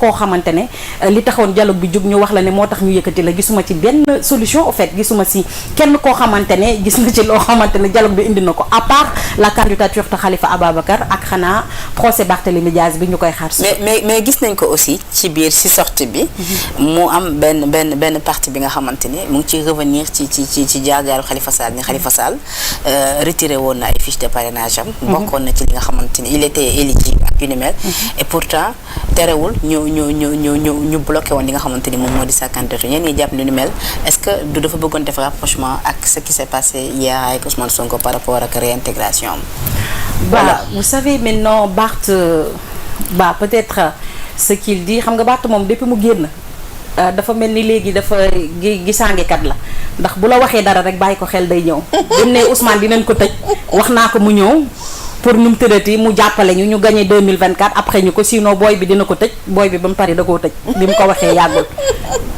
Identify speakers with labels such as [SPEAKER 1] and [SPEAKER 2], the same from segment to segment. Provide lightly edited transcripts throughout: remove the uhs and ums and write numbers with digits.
[SPEAKER 1] koo xamante ne li taxoon dialogue bi jóg ñu wax la ne moo tax ñu yëkkati la gisuma ci benn solution au fait gisuma si kenn koo xamante ne gis nga ci loo xamante ne dialogue bi indi na ko à part la candidature de Khalifa Ababacar ak xanaa procès Barthélémy Diaz bi ñu koy xaar.
[SPEAKER 2] mais gis nañ ko aussi ci biir si sortie bi. mu am benn partie bi nga xamante ni mu ngi ci revenir ci jaar-jaaru Khalifa Sall ni Khalifa Sall retiré woon na ay fiches de parrainage am. bokkoon na ci li nga xamante ni il était éligible ak yu ni mel. et pourtant terewul ñu bloqué woon li nga xamante ni moom moo di sa candidature ñenn ñi jàpp ni mel est-ce que du dafa bëggoon def rapprochement ak ce qui s'est passé hier avec Ousmane Sonko par rapport ak réintégration am.
[SPEAKER 1] Voilà, vous savez maintenant Barth peut-être ce qu'il dit xam nga Barth moom depuis mu génn dafa mel ni léegi dafa gisaangekat la ndax bu la waxee dara rek bàyyi ko xel day ñëw bi mu ne Ousmane dinañ ko tëj wax naa ko mu ñëw pour nu mu tëddati mu jàppale ñu gagné 2024 après ñu ko sinon booy bi dina ko tëj booy bi ba mu pare da koo tëj bi mu ko waxee yàggul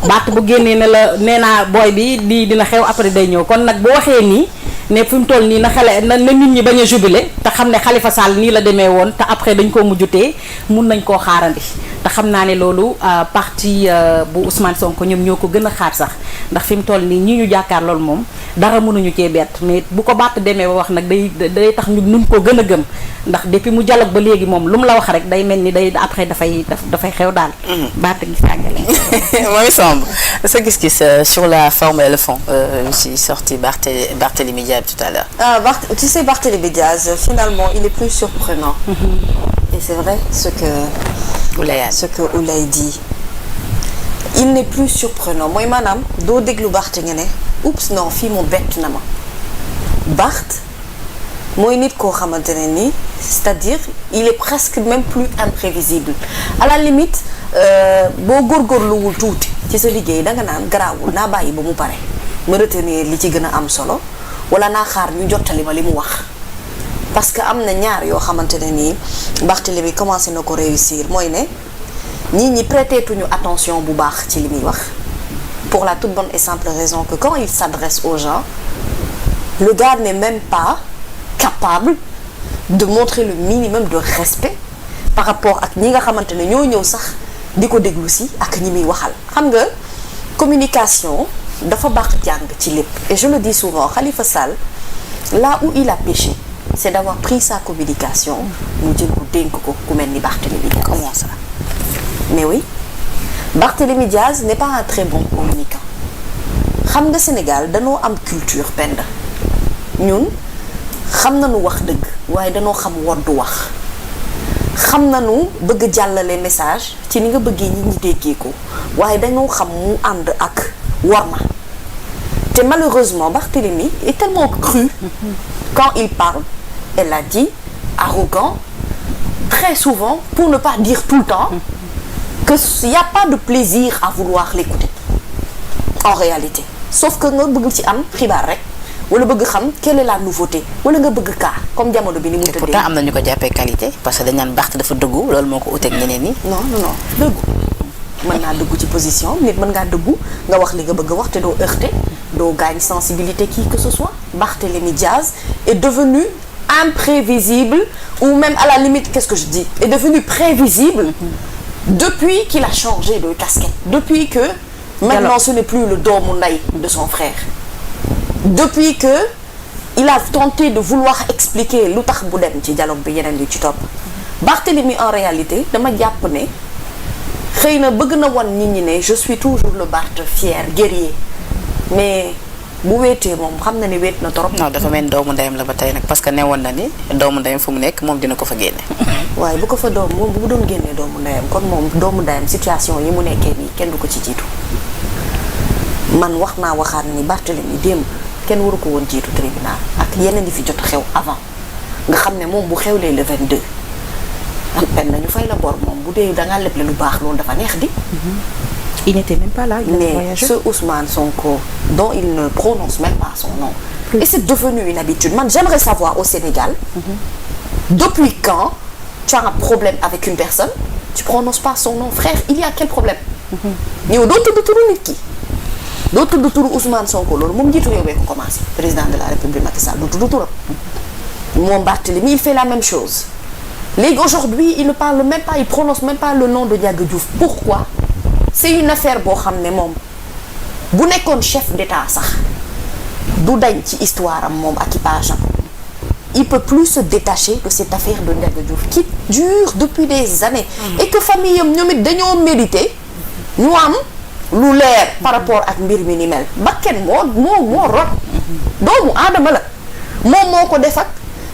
[SPEAKER 1] Barth bu génnee ne la nee naa booy bi lii dina xew après day ñëw kon nag bu waxee nii ne fi mu toll nii na nit ñi bañ a jubilé te xam ne Khalifa Sall nii la demee woon te après dañ koo mujjutee mun nañ koo xaarandi te xam naa ne loolu parti bu Ousmane Sonko ñoom ñoo ko gën a xaar sax ndax fi mu toll nii ñi ñu jàkkaar loolu moom dara mënuñu cee bett mais bu ko Barth demee ba wax nag day tax ñu nun ko gën a gëm ndax depuis mu dialogue ba léegi moom lu mu la wax rek day mel ni day après dafay xew daal. Barth gi sàngale.
[SPEAKER 2] mooy somb sa gis-gis sur la forme et le fond si sorti Barthélémy Diaz tout à l'heure.
[SPEAKER 3] Tu sais Barthélémy Diaz finalement il est plus surprenant. Et c'est vrai ce que Oulay dit. Il n'est plus surprenant mooy maanaam doo déglu Barth nga ne oups non fii mu bett na ma Barth mooy nit koo xamante ne nii c'est-à-dire il est presque même plus imprévisible à la limite boo góorgóorluwul tuuti ci sa liggéey danga naan garaawul naa bàyyi ba mu pare ma retenir li ci gën a am solo wala naa xaar ñu jottali ma li mu wax parce que am na ñaar yoo xamante ne nii Barthélémy commencé na ko réussir mooy ne nit ñi prêteetuñu attention bu baax ci li muy wax pour la toute bonne et simple raison que quand il s'adresse aux gens le gars n'est même pas capable de montrer le minimum de respect par rapport ak ñi nga xamante ne ñoo ñëw sax di ko déglu si ak ñi muy waxal xam nga communication dafa baax jàng ci lépp et je le dis souvent Khalifa Sall là où il a péché c'est d'avoir pris sa communication mu jël ko dénk ko ku mel ni Barthélémy Diaz.
[SPEAKER 2] Comment ça?
[SPEAKER 3] Mais oui Barthélémy Diaz n'est pas un très bon communicant xam nga Sénégal danoo am culture pend ñun xam nañu wax dëgg waaye danoo xam woddu wax xam nañu bëgg jàllale message ci ni nga bëggee nit ñi déggee ko waaye dañoo xam mu ànd ak worma te malheureusement Barthélémy est tellement cru quand il parle elle l'a dit arrogant très souvent pour ne pas dire tout le temps que il y a pas de plaisir à vouloir l'écouter en réalité sauf que nga bëgg ci am xibaar rek wala bëgg xam quelle est la nouveauté wala nga bëgg kaa comme jamono bi ni mu tëddee.
[SPEAKER 2] pourtant am na ñu ko jàppee qualité parce que dañ naan Barth dafa dëggu loolu moo ko uteeg ñeneen ñi.
[SPEAKER 3] non dëggu mën naa dëggu ci position nit mën ngaa dëggu nga wax li nga bëgg a wax te doo heurter doo gaañ sensibilité qui que ce soit. Barthélémy Diaz est devenu imprévisible ou même à la limite qu'est-ce que je dis est devenu prévisible depuis qu'il a changé de casquette depuis que maintenant ce n'est plus le doomu ndey de son frère depuis que il a tenté de vouloir expliquer lu tax bu dem ci dialogue bi yeneen li ci topp Barthélémy en réalité dama jàpp ne xëy na bëgg na wan nit ñi ne je suis toujours le Barth fier guerrier mais bu weetee moom xam na ne weet na trop.
[SPEAKER 2] non dafa mel ni doomu ndeyam la ba tey nag parce que newoon na ni doomu ndeyam fu mu nekk moom dina ko fa génne.
[SPEAKER 3] waaye bu ko fa moom bu doon génnee doomu ndeyam kon moom doomu ndeyam situation yi mu nekkee nii kenn du ko ci jiitu man wax naa waxaat ni Barthélémy démb kenn waru ko woon jiitu tribunal ak yeneen yi fi jot a xew avant nga xam ne moom bu xewlee le 22 am pen nañu fay la bor moom bu dee dangaa leble lu baax loolu dafa neex di.
[SPEAKER 1] Il n'était même pas là.
[SPEAKER 3] Mais ce Ousmane Sonko dont il ne prononce même pas son nom. Et c'est devenu une habitude. Man, j'aimerais savoir au Sénégal, depuis quand tu as un problème avec une personne, tu prononces pas son nom. Frère, il y a quel problème? Yow doo tudd turu nit ki. Doo tudd turu Ousmane Sonko loolu moom jiitu réew mi ko commencé président de la République Macky Sall doo tudd turam. Moom Barthélémy il fait la même chose. léegi aujourd'hui il ne parle même pas, il prononce même pas le nom de Ndiaga Diouf. Pourquoi? C'est une affaire boo xam ne moom bu nekkoon chef d'état sax du dañ ci histoire am moom ak équipage am. Il peut plus se détacher de cette affaire de Ndiaga Diouf qui dure depuis des années. Et que famille am ñoom it dañoo mérité ñu am lu leer par rapport ak mbir mi ni mel. bakken moo rot doomu aadama la moom moo ko def ak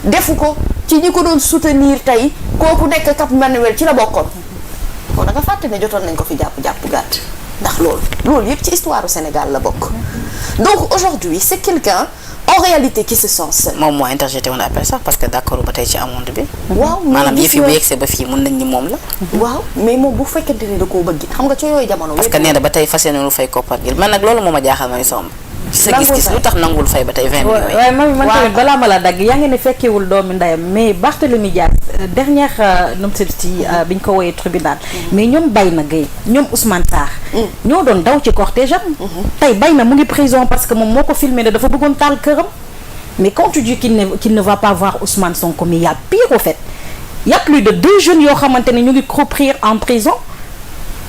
[SPEAKER 3] defu ko ci ñi ko doon soutenir tey kooku nekk Cap Manuel ci la bokkoon. kon da nga fàtte ne jotoon nañ ko fi jàpp gàtt ndax loolu yëpp ci histoire du Sénégal la bokk. Donc aujourd'hui c'est quelqu'un en réalité qui se sent seul.
[SPEAKER 2] moom moo interjeté woon appel sax parce que d'accord ba tey ci amende bi.
[SPEAKER 3] waaw
[SPEAKER 2] maanaam yëf yi bu yegsee ba fii mun nañ ni moom la.
[SPEAKER 3] waaw mais moom bu fekkente ne da koo bëgg xam nga ci yooyu jamono.
[SPEAKER 2] parce que nee na ba tey fas yéene lu fay koppar gi man nag loolu moo ma jaaxal ma ni somb. ci sa gis-gis lu tax nangul fay ba tey 20 millions yi.
[SPEAKER 1] waaye man tamit balaa ma la dagg yaa ngi ne fekkewul doomu ndeyam mais Barthélémy Dias dernière nu mu tuddati bi ñu ko woowee tribunal mais ñoom Bayna Gueye ñoom Ousmane Sarr ñoo doon daw ci cortège am tey Bayna mu ngi prison parce que moom moo ko filmé ne dafa bëggoon taal këram mais quand tu dis qu'il ne va pas voir Ousmane Sonko mais il y a pire au fait il y a plus de 2 jeunes yoo xamante ne ñu ngi croupir en prison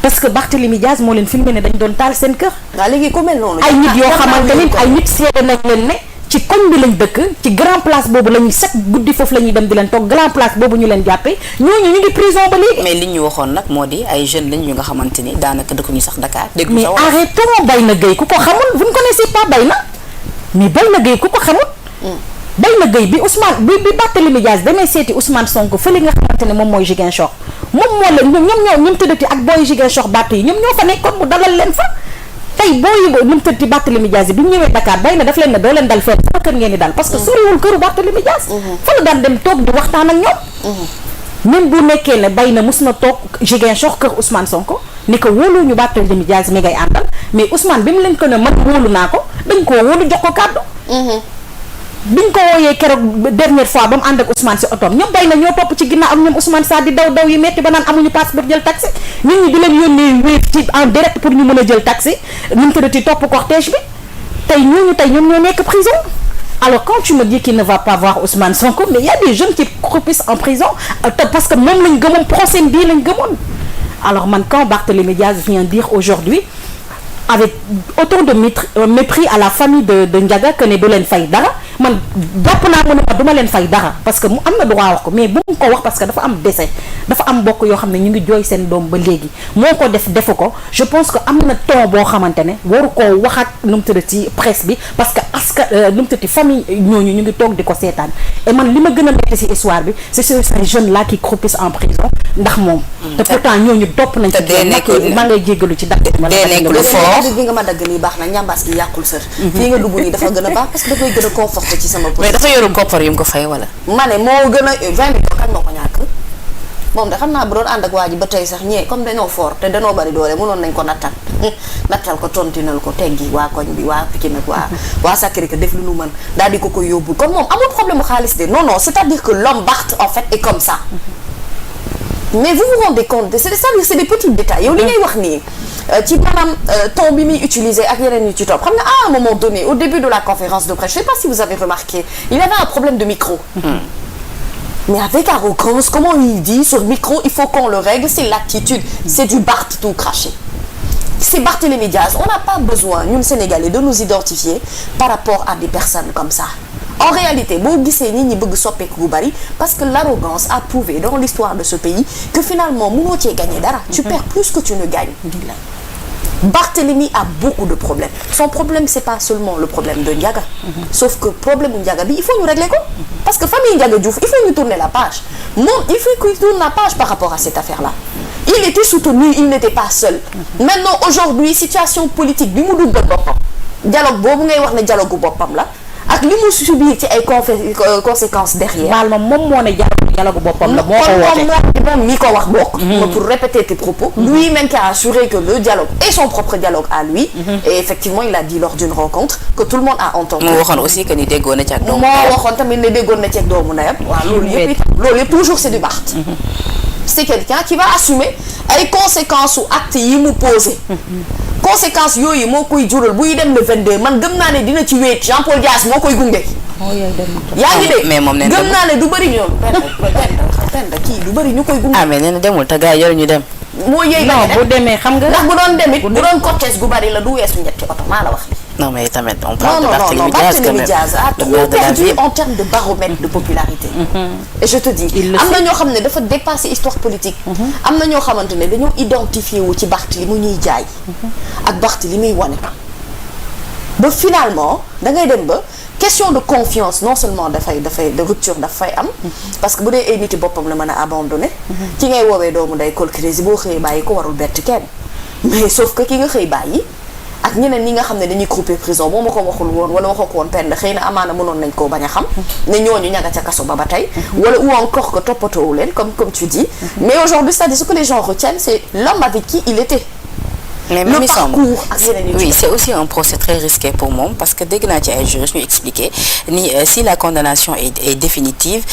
[SPEAKER 1] parce que Barthélémy Dias moo leen filmé ne dañ doon taal seen kër.
[SPEAKER 3] waaw léegi ku mel noonu.
[SPEAKER 1] ay nit yoo xamante ne ay nit seede nañ leen ne ci koñ bi lañ dëkk ci grand place boobu la ñuy set guddi foofu la ñuy dem di leen toog grand place boobu ñu leen jàppee ñooñu ñu ngi prison ba léegi.
[SPEAKER 2] mais li ñu waxoon nag moo di ay jeunes lañ yu nga xamante ni daanaka dëkkuñu sax Dakar. dégg
[SPEAKER 1] mais arrêtons Bayna Gueye ku ko xamul vous ne connaissez pas Bayna mais Bayna Gueye ku ko xamul. Bayna Gueye bi Ousmane bi Barthélémy Dias demee seeti Ousmane Sonko fële nga xamante ne moom mooy Ziguinchor moom moo leen ñoom ñoo tëddati ak booy Ziguinchor batt yi ñoom ñoo fa nekkoon mu dalal leen fa tey booy yi ñu tëddati Barthélémy Dias yi bi ñu ñëwee Dakar Bayna daf leen ne doo leen dal fenn sama kër ngeen di dal parce que soriwul këru Barthélémy Dias fa la daan dem toog di waxtaan ak ñoom même bu nekkee ne Bayna mus na toog Ziguinchor kër Ousmane Sonko ni ko wóolu ñu Barthélémy Dias mi ngay àndal mais Ousmane bi mu leen ko ne man wóolu naa ko dañ koo wóolu jox ko kàddu biñ ko wooyee keroog dernière fois ba mu ànd ak Ousmane si otoom ñoom Bayna ñoo topp ci ginnaaw ak ñoom Ousmane Sarr di daw yi metti ba naan amuñu passe pour jël taxi nit ñi di leen yónnee wéef ci en direct pour ñu mën a jël taxi nu mu tuddati topp cortège bi tey ñoom ñoo nekk prison alors quand tu me dis qu'il ne va pas voir Ousmane Sonko mais il y a des jeunes qui croupissent en prison parce que moom lañ gëmoon procès bii lañ gëmoon alors man quand Barthélémy Dias vient dire aujourd'hui avec autant de mépris à la famille de Ndiaga que ne du leen fay dara man jàpp naa mu ne ma du ma leen fay dara parce que mu am na droit wax ko mais bu mu ko wax parce que dafa am décès dafa am mbokk yoo xam ne ñu ngi jooy seen doom ba léegi moo ko defu ko je pense que am na ton boo xamante ne waru koo wax ak nu mu tudd ci presse bi parce que nu mu tudd famille ñooñu ñu ngi toog di ko seetaan et man li ma gën a metti ci histoire bi c'est ces jeunes là qui croupissent en prison ndax moom te pourtant ñooñu topp nañ ci maa ngay jéggalu ci dagg
[SPEAKER 3] bi nga ma dagg nii baax na ñambaas gi yàqul sër fii nga dugg nii dafa gën a baax parce que da koy gën a conforté ci sama
[SPEAKER 2] mais dafa yorum koppar yu mu ko fay wala
[SPEAKER 3] ma ne moo gën a 20 millions kan moo ko ñàkk moom de xam naa bu doon ànd ak waa ji ba tey sax ñee comme dañoo fort te dañoo bari doole mënoon nañ ko nattal ko tontinal ko teggi waa koñ bi waa Pikine nag waa Sacré-Cœur def lu nu mën daal di ko yóbbul kon moom amul problème mu xaalis de non c'est-à-dire que l'homme Barth en fait est comme ça mais vous vous rendez compte c'est-à-dire c'est des petits détails yow li ngay wax nii ci maanaam ton bi muy utiliser ak yeneen yu ci topp xam nga à un moment donné au début de la conférence de presse je sais pas si vous avez remarqué il avait un problème de micro mais avec arrogance comment il dit sur micro il faut qu'on le règle c'est l'attitude c'est du Barth tout craché c'est Barthélémy Dias on n'a pas besoin ñun Sénégalais de nous identifier par rapport à des personnes comme ça en réalité boo gisee nit ñi bëgg soppeeku bu bari parce que l'arrogance a prouvé dans l'histoire de ce pays que finalement mënoo cee gagner dara tu perds plus que tu ne gagnes Barthélémy a beaucoup de problèmes son problème c'est pas seulement le problème de Ndiaga sauf que problème bu Ndiaga bi il faut ñu régler ko parce que famille Ndiaga Diouf il faut ñu tourner la page moom il faut qu'il tourne la page par rapport à cette affaire-là il était soutenu il n'était pas seul maintenant aujourd'hui situation politique bi mu duggal boppam dialogue boobu ngay wax ne dialogue bu boppam la ak li mu subir ci ay conséquences derrière.
[SPEAKER 1] baal ma moom moo ne dialogue boppam la moo ko woote
[SPEAKER 3] moom mi ko wax bokk. pour répéter tes propos. lui-même qui a assuré que le dialogue est son propre dialogue à lui. et effectivement il a dit lors d'une rencontre que tout le monde a entendu.
[SPEAKER 2] moo waxoon aussi que ni déggoon na ci ak doomu.
[SPEAKER 3] moo waxoon tamit ne déggoon na ci ak doomu ndeyam. waaw loolu yëpp toujours c'est du Barth. c'est quelqu'un qui va assumer ay conséquences su actes yi mu posé. conséquences yooyu moo koy jural buy dem le 22 man gëm naa ne dina ci wéet Jean-Paul Dias moo koy gunge. yaa ngi dégg
[SPEAKER 2] mais moom nee na
[SPEAKER 3] gëm naa ne du bëri ñoom penda kii du bëri ñu koy gunge.
[SPEAKER 2] mais nee na demul te gars yi yoru ñu dem.
[SPEAKER 3] moo yëy
[SPEAKER 1] non bu demee xam nga.
[SPEAKER 3] ndax bu doon demit bu doon cortège gu bari la du weesu ñetti oto maa la wax.
[SPEAKER 2] non mais tamit on parle de Barthélémy Diaz quand même.
[SPEAKER 3] Barthélémy Diaz a trop perdu en termes de baromètre de popularité. Et je te dis am na ñoo xam ne dafa dépasser histoire politique. am na ñoo xamante ne dañoo identifié wu ci Barthélémy li muy jaay. ak Barthélémy li muy wane. ba finalement da ngay dem ba question de confiance non seulement de rupture dafay am. parce que bu dee ay niti boppam la mën a abandonné. ki ngay woowee doomu day col crazy boo xëyee bàyyi ko warul bett kenn. mais sauf que ki nga xëy bàyyi. ak ñeneen ñi nga xam ne dañuy grouper prison boo ma ko waxul woon wala waxoo ko woon Penda xëy na amaana mënoon nañ koo bañ a xam ne ñooñu ñaga ca kaso ba tey wala ou encore que toppatoowu leen comme tu dis mais aujourd'hui c'est-à-dire ce que les gens retiennent c'est l'homme avec qui il était.
[SPEAKER 2] mais
[SPEAKER 3] le parcours ak yeneen
[SPEAKER 2] oui c'est aussi un procès très risqué pour moom parce que dégg naa ci ay juristes ñu expliquer ni si la condamnation est définitive